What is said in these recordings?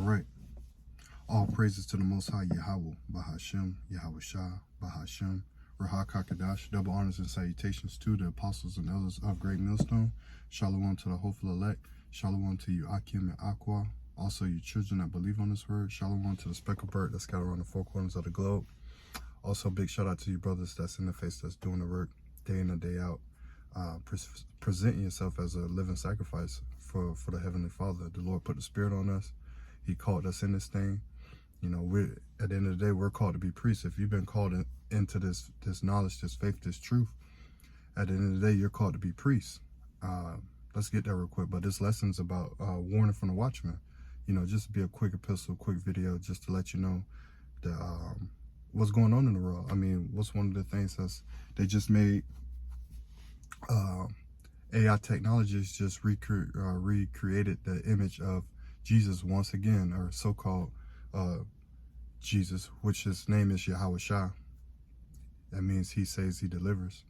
right. All praises to the Most High Yahweh, Bahashem, Yahweh Shah, Bahashem, Rahak HaKadosh. Double honors and salutations to the apostles and elders of Great Millstone. Shalom to the hopeful elect. Shalom to you, Akim and Aqua. Also, you children that believe on this word. Shalom to the speckled bird that's scattered around the four corners of the globe. Also, big shout out to you brothers that's in the face, that's doing the work day in and day out. Presenting yourself as a living sacrifice for the Heavenly Father. The Lord put the Spirit on us. He called us in this thing. You know, at the end of the day, we're called to be priests. If you've been called into this knowledge, this faith, this truth, at the end of the day, you're called to be priests. Let's get there real quick. But this lesson's about warning from the Watchman. You know, just be a quick epistle, quick video, just to let you know that what's going on in the world. I mean, what's one of the things that's they just made AI technologies just recreated the image of Jesus once again, or so-called Jesus, which his name is Yahweh Shah. That means he saves, he delivers.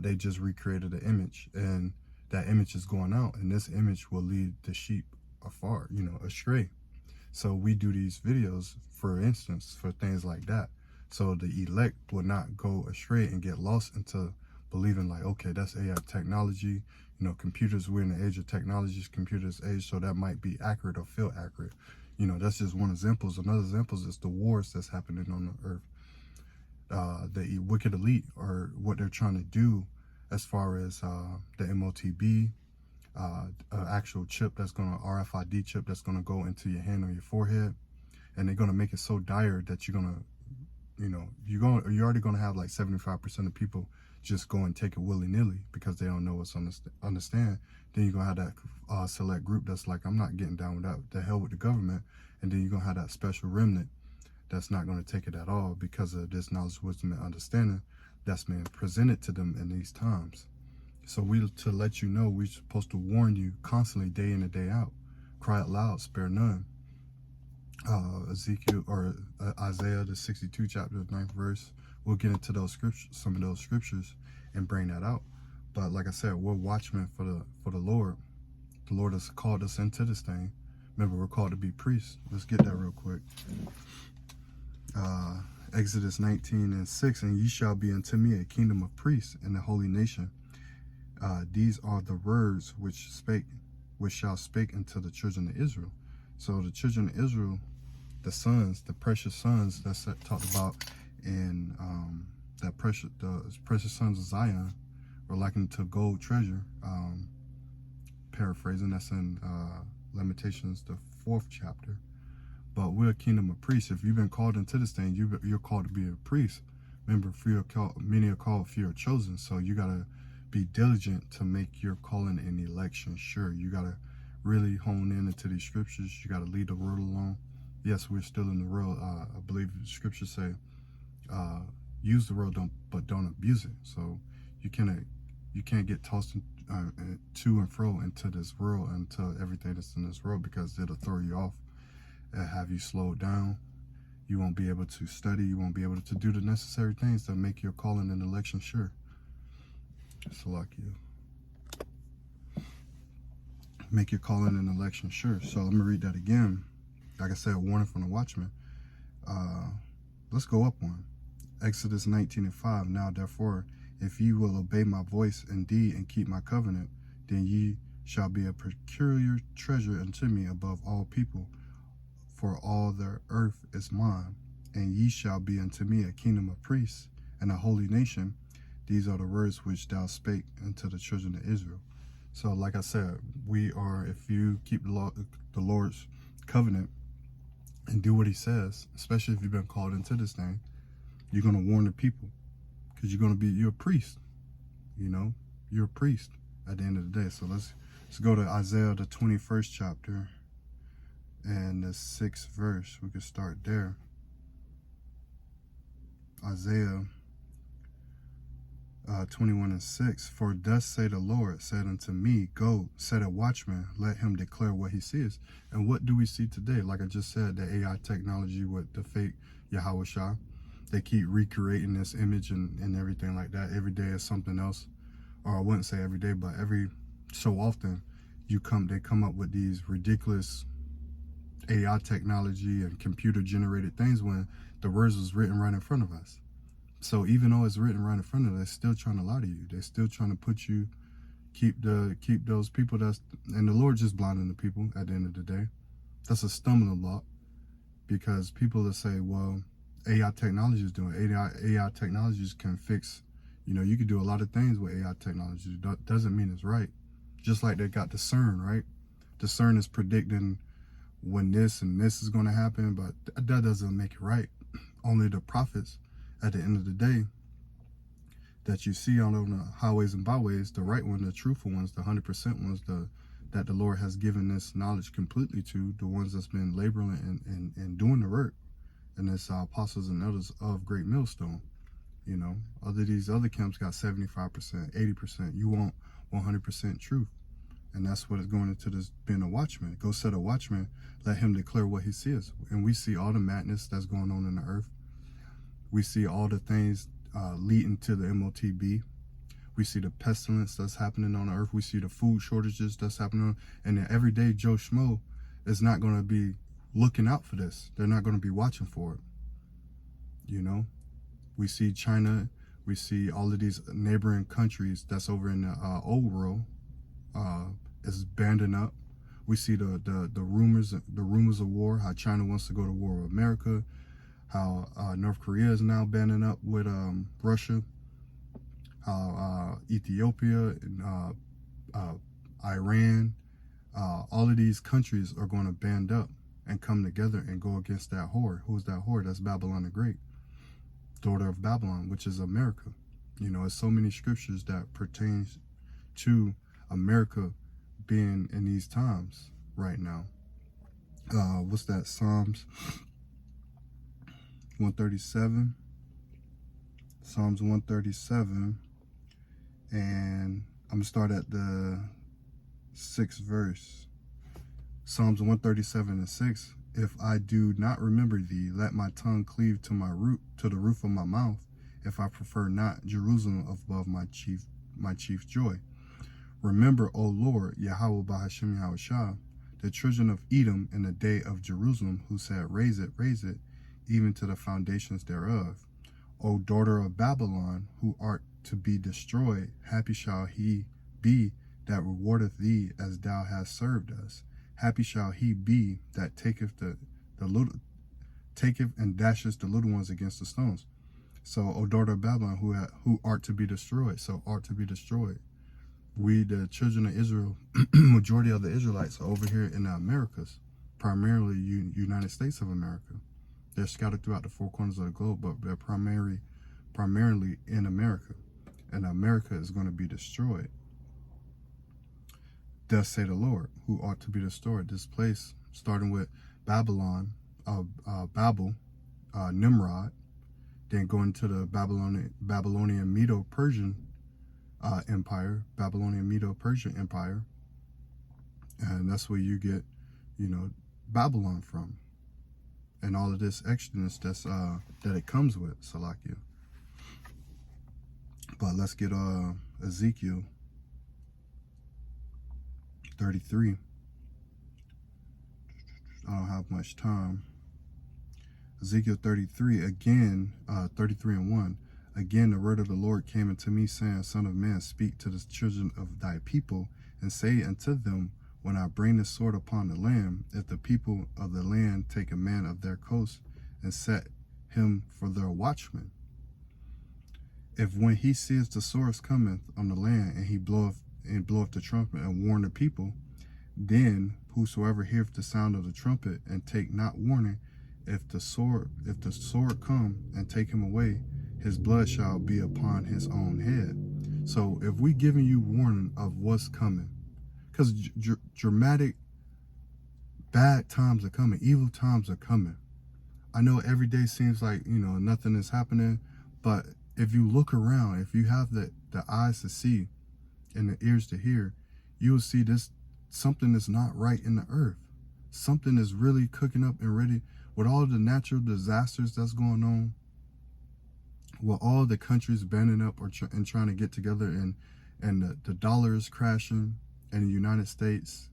They just recreated the image, and that image is going out, and this image will lead the sheep afar, you know, astray. So we do these videos, for instance, for things like that, so the elect will not go astray and get lost into believing like, okay, that's AI technology, you know, computers, we're in the age of technologies, computers age, so that might be accurate or feel accurate. You know, that's just one example. Another example is the wars that's happening on the earth. The wicked elite, or what they're trying to do as far as the MOTB, actual chip that's going to, RFID chip that's going to go into your hand or your forehead. And they're going to make it so dire that you're going to, you know, you're already going to have like 75% of people just go and take it willy-nilly because they don't know what's understand. Then you're going to have that select group that's like, I'm not getting down with that, the hell with the government. And then you're going to have that special remnant that's not going to take it at all because of this knowledge, wisdom, and understanding that's been presented to them in these times. So to let you know, we're supposed to warn you constantly, day in and day out. Cry out loud, spare none. Ezekiel, or Isaiah, the 62 chapter, 9th verse. We'll get into those scriptures, some of those scriptures, and bring that out. But like I said, we're watchmen for the Lord. The Lord has called us into this thing. Remember, we're called to be priests. Let's get that real quick. Exodus 19:6, and ye shall be unto me a kingdom of priests and a holy nation. These are the words which shall speak unto the children of Israel. So the children of Israel, the sons, the precious sons that's talked about in the precious sons of Zion, are likened to gold treasure. Paraphrasing, that's in Lamentations, the 4th chapter. But we're a kingdom of priests. If you've been called into this thing, you're called to be a priest. Remember, many are called, few are chosen. So you gotta be diligent to make your calling and election sure. You gotta really hone in into these scriptures. You gotta lead the world along. Yes, we're still in the world. I believe the scriptures say, use the world, but don't abuse it. So you can't get tossed to and fro into this world, into everything that's in this world, because it'll throw you off and have you slowed down. You won't be able to study. You won't be able to do the necessary things that make your calling and election sure. Make your calling and election sure. So let me read that again. Like I said, a warning from the Watchman. Let's go up one. Exodus 19:5. Now therefore, if ye will obey my voice indeed and keep my covenant, then ye shall be a peculiar treasure unto me above all people. For all the earth is mine, and ye shall be unto me a kingdom of priests and a holy nation. These are the words which thou spake unto the children of Israel. So like I said, we are, if you keep the Lord's covenant and do what he says, especially if you've been called into this thing, you're going to warn the people, because you're a priest. You know, you're a priest at the end of the day. So let's go to Isaiah, the 21st chapter and the 6th verse. We can start there. Isaiah 21:6. For thus say the Lord, said unto me, go, set a watchman, let him declare what he sees. And what do we see today? Like I just said, the AI technology with the fake Yahweh Shah. They keep recreating this image and everything like that. Every day is something else. Or I wouldn't say every day, but every so often they come up with these ridiculous AI technology and computer generated things when the words was written right in front of us. So even though it's written right in front of us, they're still trying to lie to you. They're still trying to put you, keep those people and the Lord just blinding the people at the end of the day. That's a stumbling block, because people will say, well, AI technology is doing AI technologies can fix, you can do a lot of things with AI technology. That doesn't mean it's right. Just like they got discern, right? Discern is predicting when this and this is going to happen, but that doesn't make it right. Only the prophets at the end of the day that you see on the highways and byways, the right one, the truthful ones, the 100% ones, that the Lord has given this knowledge completely to, the ones that's been laboring and doing the work, and it's apostles and elders of Great Millstone. These other camps got 75%, 80%. You want 100% truth. And that's what is going into this being a watchman. Go set a watchman, let him declare what he sees. And we see all the madness that's going on in the earth. We see all the things leading to the MOTB. We see the pestilence that's happening on the earth. We see the food shortages that's happening. And the everyday Joe Schmo is not going to be looking out for this. They're not going to be watching for it. We see China. We see all of these neighboring countries that's over in the old world is banding up. We see the rumors of war, how China wants to go to war with America, how North Korea is now banding up with Russia, how Ethiopia and Iran, all of these countries are going to band up and come together and go against that whore. Who's that whore? That's Babylon the Great, daughter of Babylon, which is America. There's so many scriptures that pertains to America being in these times right now. What's that? Psalms 137. Psalms 137. And I'm going to start at the 6th verse. Psalms 137:6. If I do not remember thee, let my tongue cleave to the roof of my mouth. If I prefer not Jerusalem above my chief joy. Remember, O Lord, Yahweh Bahashem Yahushua, the children of Edom in the day of Jerusalem, who said, raise it, even to the foundations thereof. O daughter of Babylon, who art to be destroyed, happy shall he be that rewardeth thee as thou hast served us. Happy shall he be that taketh and dashes the little ones against the stones. So, O daughter of Babylon, who art to be destroyed, We, the children of Israel, majority of the Israelites are over here in the Americas, primarily United States of America. They're scattered throughout the four corners of the globe, but they're primarily in America. And America is going to be destroyed. Thus say the Lord, who ought to be destroyed. This place, starting with Babylon, Babel, Nimrod, then going to the Babylonian Medo-Persian Empire, Babylonian Medo-Persian Empire, and that's where you get, Babylon from, and all of this extraness that it comes with, Salakia. But let's get Ezekiel 33. I don't have much time. Ezekiel 33 again, 33:1. Again, the word of the Lord came unto me, saying, Son of man, speak to the children of thy people, and say unto them, when I bring the sword upon the land, if the people of the land take a man of their coast, and set him for their watchman, if when he sees the swords cometh on the land, and he bloweth the trumpet, and warn the people, then whosoever heareth the sound of the trumpet, and take not warning, if the sword come and take him away, his blood shall be upon his own head. So if we giving you warning of what's coming, because dramatic bad times are coming, evil times are coming. I know every day seems like, nothing is happening, but if you look around, if you have the eyes to see and the ears to hear, you will see something is not right in the earth. Something is really cooking up and ready with all the natural disasters that's going on. With all the countries banding up and trying to get together, and the dollar is crashing in the United States.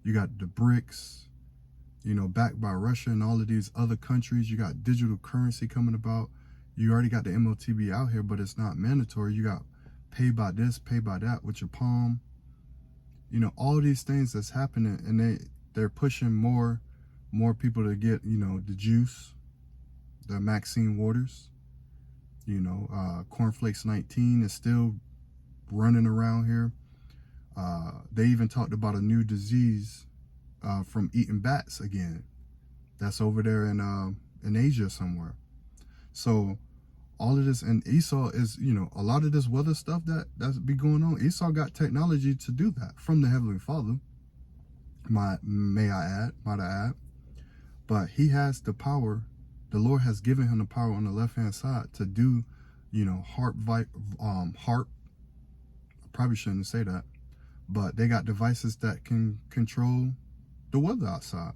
You got the BRICS, you know, backed by Russia and all of these other countries. You got digital currency coming about. You already got the MOTB out here, but it's not mandatory. You got pay by this, pay by that with your palm. You know, all these things that's happening, and they're pushing more people to get, you know, the juice, the Maxine Waters. You know, Cornflakes 19 is still running around here. They even talked about a new disease from eating bats again. That's over there in Asia somewhere. So all of this, and Esau is, you know, a lot of this weather stuff that's be going on. Esau got technology to do that from the Heavenly Father. Might I add, but he has the power. The Lord has given him the power on the left-hand side to do, you know, harp. I probably shouldn't say that, but they got devices that can control the weather outside.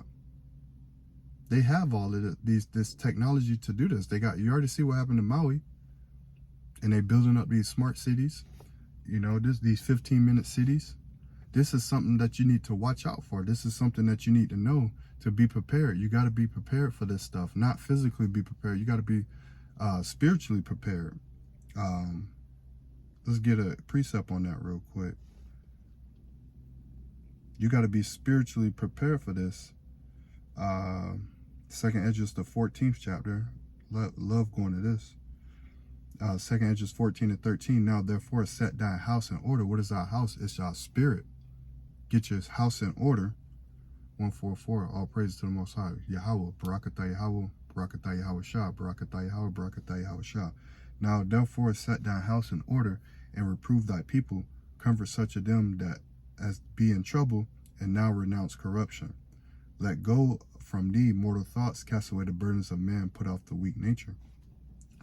They have all of this technology to do this. You already see what happened in Maui, and they building up these smart cities. You know, these 15-minute cities. This is something that you need to watch out for. This is something that you need to know to be prepared. You got to be prepared for this stuff, not physically be prepared. You got to be spiritually prepared. Let's get a precept on that real quick. You got to be spiritually prepared for this. Second Esdras, the 14th chapter. Love going to this. Second Esdras 14 and 13. Now therefore set thy house in order. What is our house? It's our spirit. Get your house in order. 144. All praise to the Most High. Yahweh. Barakatah Yahweh. Barakatah Yahweh Shah. Barakatah Yahweh. Barakatah Yahweh Shah. Now therefore set thy house in order, and reprove thy people. Comfort such of them that as be in trouble, and now renounce corruption. Let go from thee mortal thoughts. Cast away the burdens of man. Put off the weak nature.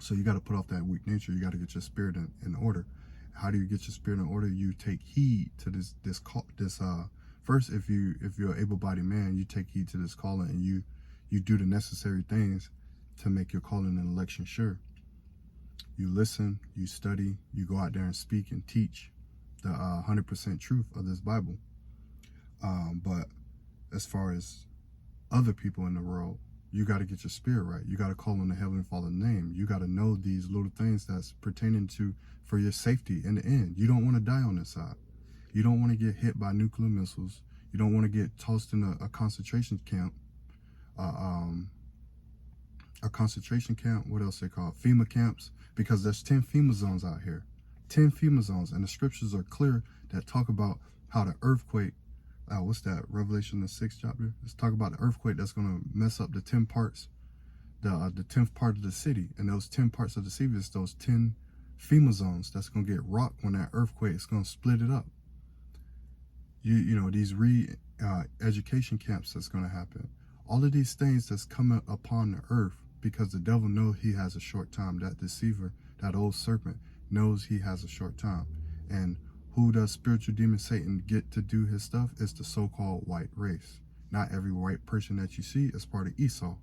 So you got to put off that weak nature. You got to get your spirit in order. How do you get your spirit in order? You take heed to this first, if you're an able-bodied man, you take heed to this calling, and you do the necessary things to make your calling and election sure. You listen, you study, you go out there and speak and teach the 100% truth of this Bible. But as far as other people in the world, you got to get your spirit right. You got to call on the Heavenly Father's name. You got to know these little things that's pertaining to for your safety in the end. You don't want to die on this side. You don't want to get hit by nuclear missiles. You don't want to get tossed in a concentration camp. A concentration camp. What else they call FEMA camps? Because there's 10 FEMA zones out here. 10 FEMA zones, and the scriptures are clear that talk about how the earthquake. What's that? Revelation the 6th chapter. Let's talk about the earthquake that's going to mess up the 10 parts, the 10th part of the city, and those 10 parts of the city is those 10 FEMA zones that's going to get rocked when that earthquake is going to split it up. You know, these education camps that's going to happen. All of these things that's coming upon the earth, because the devil knows he has a short time. That deceiver, that old serpent, knows he has a short time. And who does spiritual demon Satan get to do his stuff? It's the so-called white race. Not every white person that you see is part of Esau.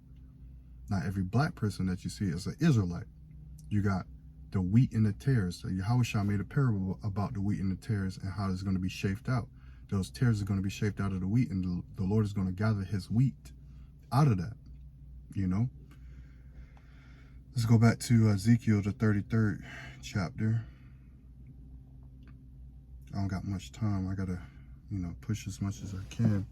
Not every black person that you see is an Israelite. You got the wheat and the tares. Yahushua made a parable about the wheat and the tares and how it's going to be shaped out. Those tares are going to be shaped out of the wheat, and the Lord is going to gather his wheat out of that, you know. Let's go back to Ezekiel, the 33rd chapter. I don't got much time. I got to, you know, push as much as I can.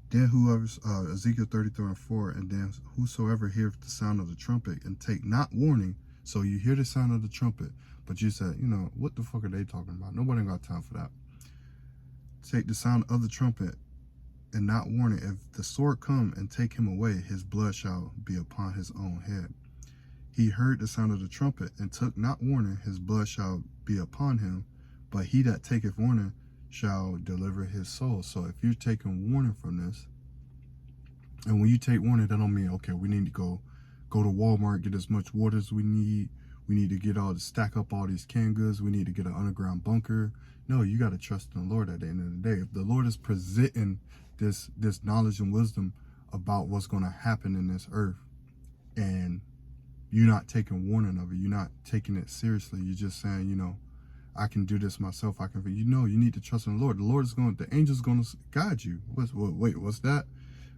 Then whoever's, Ezekiel 33 and 4, and then whosoever heareth the sound of the trumpet and take not warning. So you hear the sound of the trumpet, but you said, you know, what the fuck are they talking about? Nobody got time for that. Take the sound of the trumpet and not warning. If the sword come and take him away, his blood shall be upon his own head. He heard the sound of the trumpet and took not warning, his blood shall be upon him. But he that taketh warning shall deliver his soul. So if you're taking warning from this, and when you take warning, that don't mean, okay, we need to go to Walmart, get as much water as we need. We need to get stack up all these canned goods. We need to get an underground bunker. No, you got to trust in the Lord at the end of the day. If the Lord is presenting this knowledge and wisdom about what's going to happen in this earth, and you're not taking warning of it, you're not taking it seriously, you're just saying, you know, I can do this myself. I can, you know, you need to trust in the Lord. The Lord is going, the angel's going to guide you. Wait, what's that?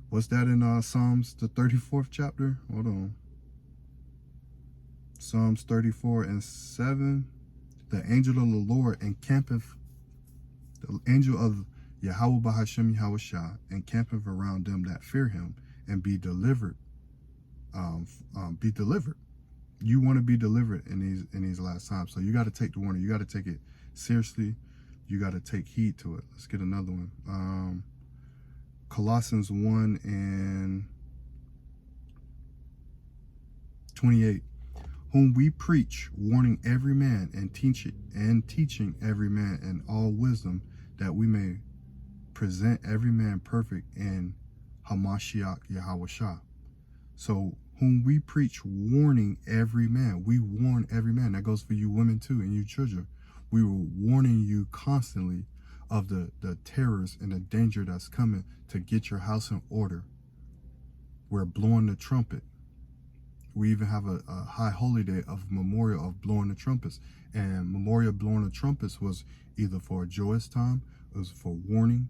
What's that in Psalms, the 34th chapter? Hold on. Psalms 34:7. The angel of the Lord encampeth, the angel of Yahweh Bahashem Yahweh Shah encampeth around them that fear him and be delivered. Be delivered. You want to be delivered in these last times. So you got to take the warning. You got to take it seriously. You got to take heed to it. Let's get another one. Colossians 1:28. Whom we preach, warning every man and teaching every man in all wisdom, that we may present every man perfect in Hamashiach Yahweh Shah. So whom we preach, warning every man. We warn every man. That goes for you women too and you children. We were warning you constantly of the terrors and the danger that's coming to get your house in order. We're blowing the trumpet. We even have a high holy day of memorial of blowing the trumpets. And memorial blowing the trumpets was either for a joyous time, it was for warning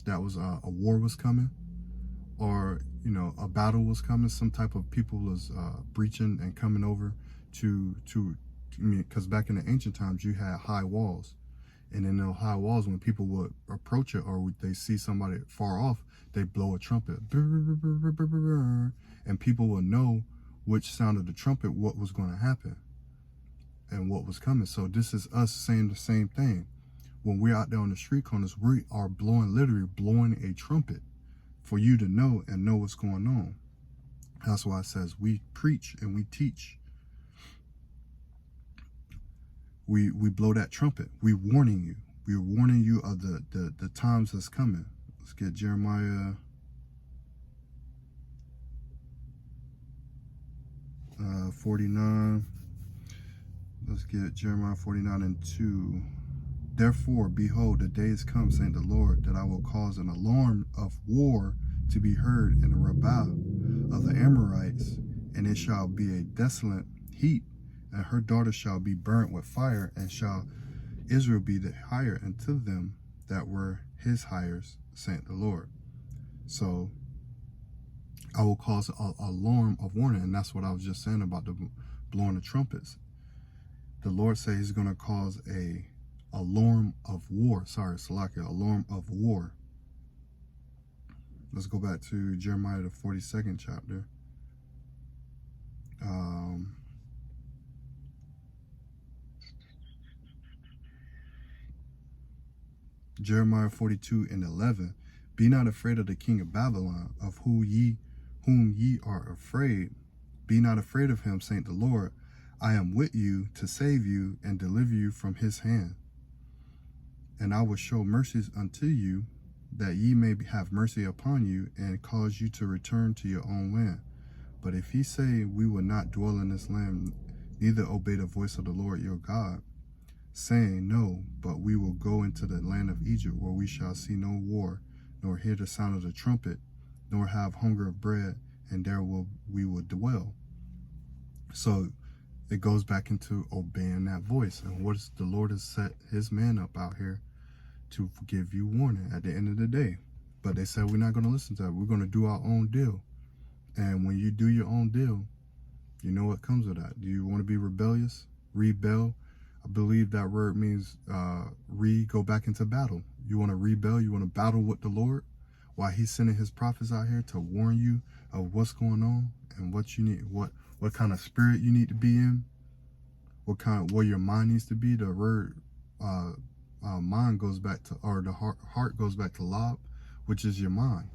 that was a war was coming, or, you know, a battle was coming. Some type of people was breaching and coming over to because back in the ancient times you had high walls, and in those high walls, when people would approach it or they see somebody far off, they blow a trumpet, and people will know which sound of the trumpet, what was going to happen and what was coming. So this is us saying the same thing. When we're out there on the street corners, we are literally blowing a trumpet for you to know and know what's going on. That's why it says we preach and we teach. We blow that trumpet. We're warning you. We're warning you of the times that's coming. Let's get Jeremiah 49. Let's get Jeremiah 49:2. Therefore, behold, the days come, saying the Lord, that I will cause an alarm of war to be heard in the Rabbah of the Amorites, and it shall be a desolate heap, and her daughters shall be burnt with fire, and shall Israel be the hire unto them that were his hires, saith the Lord. So I will cause an alarm of warning, and that's what I was just saying about the blowing the trumpets. The Lord says he's going to cause a alarm of war. Sorry, Salakia, alarm of war. Let's go back to Jeremiah, the 42nd chapter. Jeremiah 42:11. Be not afraid of the king of Babylon, of whom ye are afraid. Be not afraid of him, saith the Lord. I am with you to save you and deliver you from his hand. And I will show mercies unto you, that ye may have mercy upon you, and cause you to return to your own land. But if ye say, we will not dwell in this land, neither obey the voice of the Lord your God, saying, no, but we will go into the land of Egypt, where we shall see no war, nor hear the sound of the trumpet, nor have hunger of bread, and there we will dwell. So it goes back into obeying that voice. And what is the Lord has set his man up out here to give you warning at the end of the day. But they said we're not going to listen to that. We're going to do our own deal. And when you do your own deal, you know what comes with that. Do you want to be rebellious? Rebel? I believe that word means go back into battle. You want to rebel? You want to battle with the Lord? While he's sending his prophets out here to warn you of what's going on and what you need, what kind of spirit you need to be in, where your mind needs to be. The word mind goes back to, or the heart goes back to lob, which is your mind.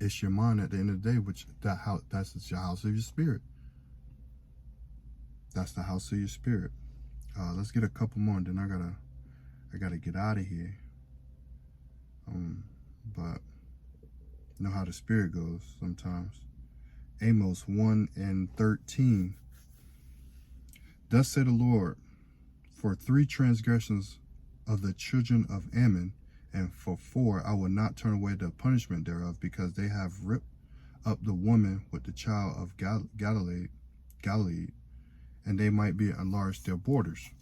It's your mind at the end of the day, that's your house of your spirit. That's the house of your spirit. Let's get a couple more, and then I gotta get out of here. But you know how the spirit goes sometimes. Amos 1:13. Thus said the Lord, for 3 transgressions of the children of Ammon, and for 4 I will not turn away the punishment thereof, because they have ripped up the woman with the child of Galilee, and they might be enlarged their borders.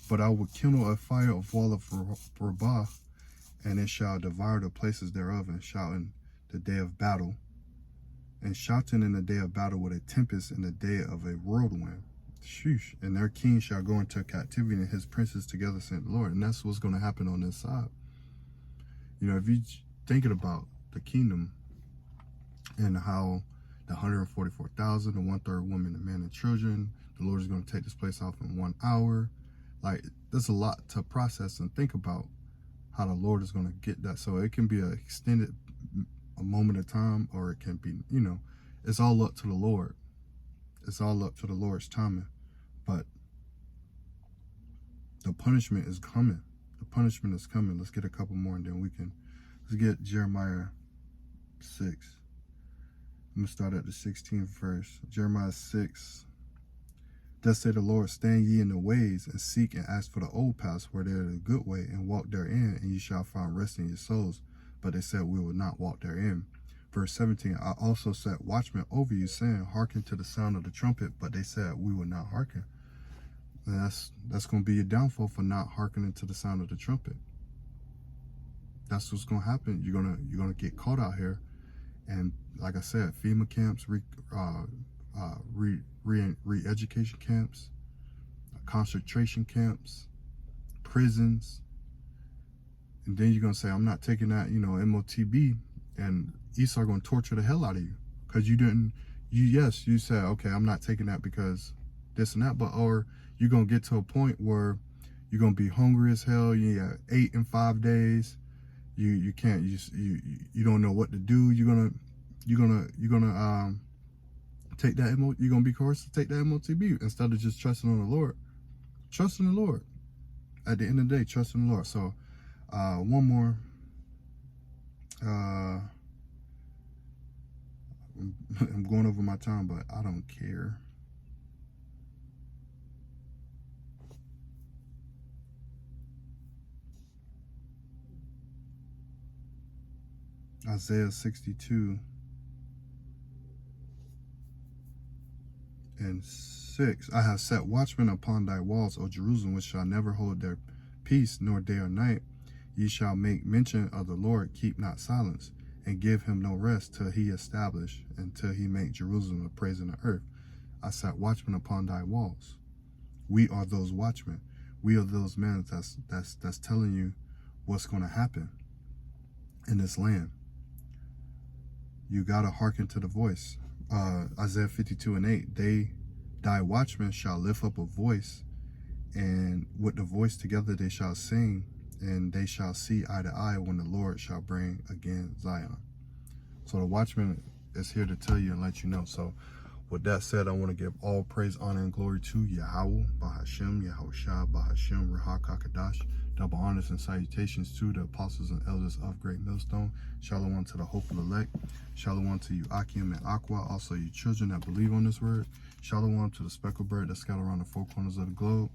But I will kindle a fire of wall of Rabbah, and it shall devour the places thereof, and shouting the day of battle, and shouting in the day of battle with a tempest in the day of a whirlwind. Sheesh. And their king shall go into captivity, and his princes together, said the Lord. And that's what's going to happen on this side. You know, if you're thinking about the kingdom and how the 144,000, the 1/3 women, the men and children, the Lord is going to take this place off in 1 hour. Like, there's a lot to process and think about how the Lord is going to get that. So it can be an extended a moment of time, or it can be, you know, it's all up to the Lord. It's all up to the Lord's timing. But the punishment is coming. The punishment is coming. Let's get a couple more, and then let's get Jeremiah 6. I'm going to start at the 16th verse. Jeremiah 6. Thus say the Lord, stand ye in the ways, and seek and ask for the old paths where there is a good way, and walk therein, and ye shall find rest in your souls. But they said, we will not walk therein. Verse 17, I also set watchmen over you, saying, hearken to the sound of the trumpet. But they said, we will not hearken. And that's going to be your downfall for not hearkening to the sound of the trumpet. That's what's going to happen. You're gonna get caught out here. And like I said, FEMA camps, re-education camps, concentration camps, prisons. And then you're going to say, I'm not taking that, you know, MOTB. And Esau going to torture the hell out of you. Because you said, okay, I'm not taking that because this and that. But, or you're going to get to a point where you're going to be hungry as hell. You ate in 5 days. You can't, you don't know what to do. You're gonna take that you're gonna be coerced to take that MOTB instead of just trusting on the Lord. Trust in the Lord. At the end of the day, trust in the Lord. So one more. I'm going over my time, but I don't care. Isaiah 62 and 6. I have set watchmen upon thy walls, O Jerusalem, which shall never hold their peace, nor day or night. Ye shall make mention of the Lord, keep not silence, and give him no rest till he establish, and till he make Jerusalem a praise in the earth. I set watchmen upon thy walls. We are those watchmen. We are those men that's telling you what's going to happen in this land. You got to hearken to the voice. Isaiah 52 and 8, thy watchmen shall lift up a voice, and with the voice together they shall sing, and they shall see eye to eye when the Lord shall bring again Zion. So the watchman is here to tell you and let you know. So with that said, I want to give all praise, honor, and glory to Yahweh, Bahashem, Yahushua, Bahashem, Rahak HaKadosh. Double honors and salutations to the apostles and elders of Great Millstone. Shalom to the hopeful elect. Shalom to you, Akim and Aqua, also you children that believe on this word. Shalom to the speckled bird that scattered around the four corners of the globe.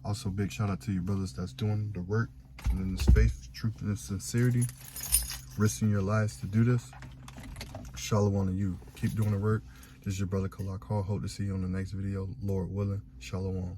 Also, big shout out to you brothers that's doing the work and in this faith, truth, and sincerity, risking your lives to do this. Shalom to you. Keep doing the work. This is your brother Kalak Hall. Hope to see you on the next video, Lord willing. Shalom.